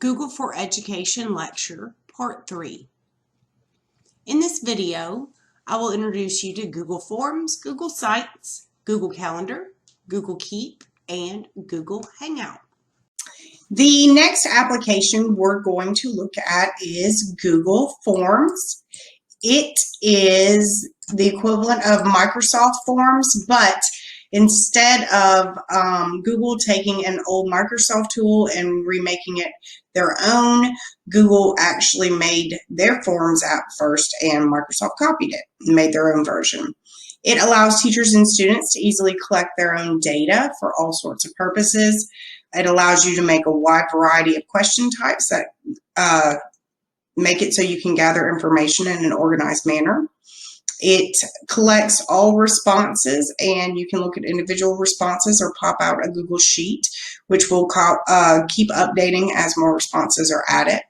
Google for Education Lecture, Part 3. In this video, I will introduce you to Google Forms, Google Sites, Google Calendar, Google Keep, and Google Hangout. The next application we're going to look at is Google Forms. It is the equivalent of Microsoft Forms, but instead of Google taking an old Microsoft tool and remaking it their own, Google actually made their Forms app first and Microsoft copied it and made their own version. It allows teachers and students to easily collect their own data for all sorts of purposes. It allows you to make a wide variety of question types that make it so you can gather information in an organized manner. It collects all responses, and you can look at individual responses or pop out a Google Sheet, which will keep updating as more responses are added.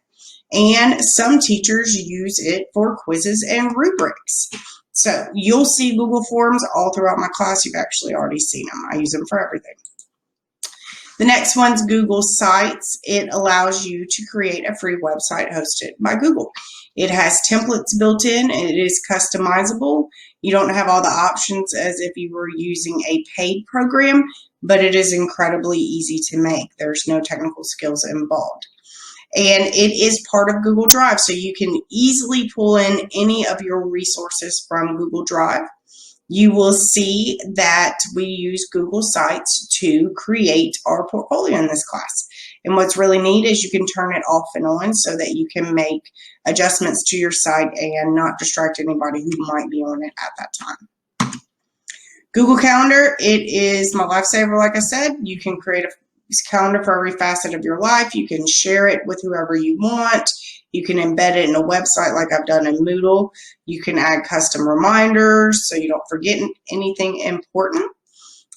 And some teachers use it for quizzes and rubrics. So you'll see Google Forms all throughout my class. You've actually already seen them. I use them for everything. The next one's Google Sites. It allows you to create a free website hosted by Google. It has templates built in, and it is customizable. You don't have all the options as if you were using a paid program, but it is incredibly easy to make. There's no technical skills involved. And it is part of Google Drive, so you can easily pull in any of your resources from Google Drive. You will see that we use Google Sites to create our portfolio in this class. And what's really neat is you can turn it off and on so that you can make adjustments to your site and not distract anybody who might be on it at that time. Google Calendar, it is my lifesaver, like I said. You can create a calendar for every facet of your life. You can share it with whoever you want. You can embed it in a website like I've done in Moodle. You can add custom reminders so you don't forget anything important.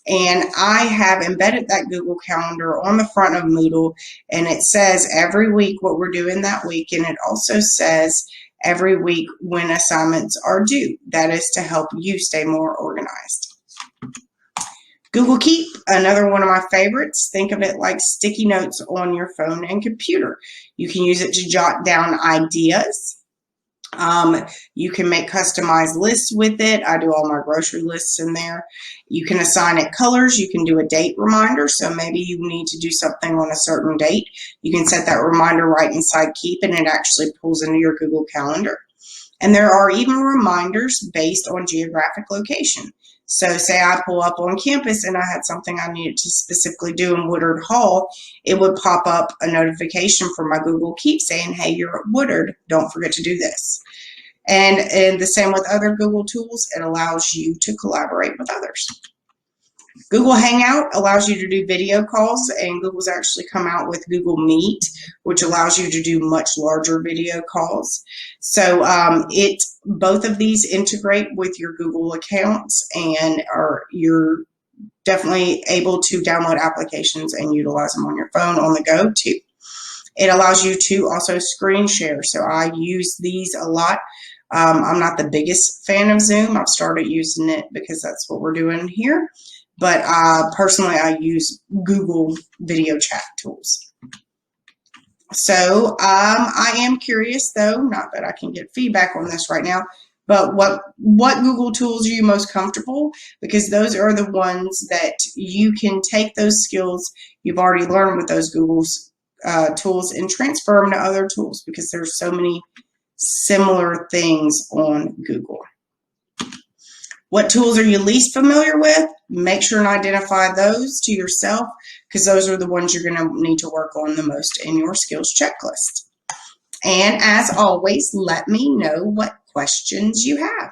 And I have embedded that Google Calendar on the front of Moodle, and it says every week what we're doing that week, and it also says every week when assignments are due. That is to help you stay more organized. Google Keep, another one of my favorites. Think of it like sticky notes on your phone and computer. You can use it to jot down ideas. You can make customized lists with it. I do all my grocery lists in there. You can assign it colors. You can do a date reminder. So maybe you need to do something on a certain date. You can set that reminder right inside Keep, and it actually pulls into your Google Calendar. And there are even reminders based on geographic location. So say I pull up on campus and I had something I needed to specifically do in Woodard Hall, it would pop up a notification from my Google Keep saying, hey, you're at Woodard, don't forget to do this. And the same with other Google tools, it allows you to collaborate with others. Google Hangout allows you to do video calls, and Google's actually come out with Google Meet, which allows you to do much larger video calls. So both of these integrate with your Google accounts, and you're definitely able to download applications and utilize them on your phone on the go too. It allows you to also screen share. So I use these a lot. I'm not the biggest fan of Zoom. I've started using it because that's what we're doing here. But personally, I use Google video chat tools. So I am curious, though, not that I can get feedback on this right now, but what Google tools are you most comfortable? Because those are the ones that you can take those skills you've already learned with those Google tools and transfer them to other tools, because there's so many similar things on Google. What tools are you least familiar with? Make sure and identify those to yourself, because those are the ones you're going to need to work on the most in your skills checklist. And as always, let me know what questions you have.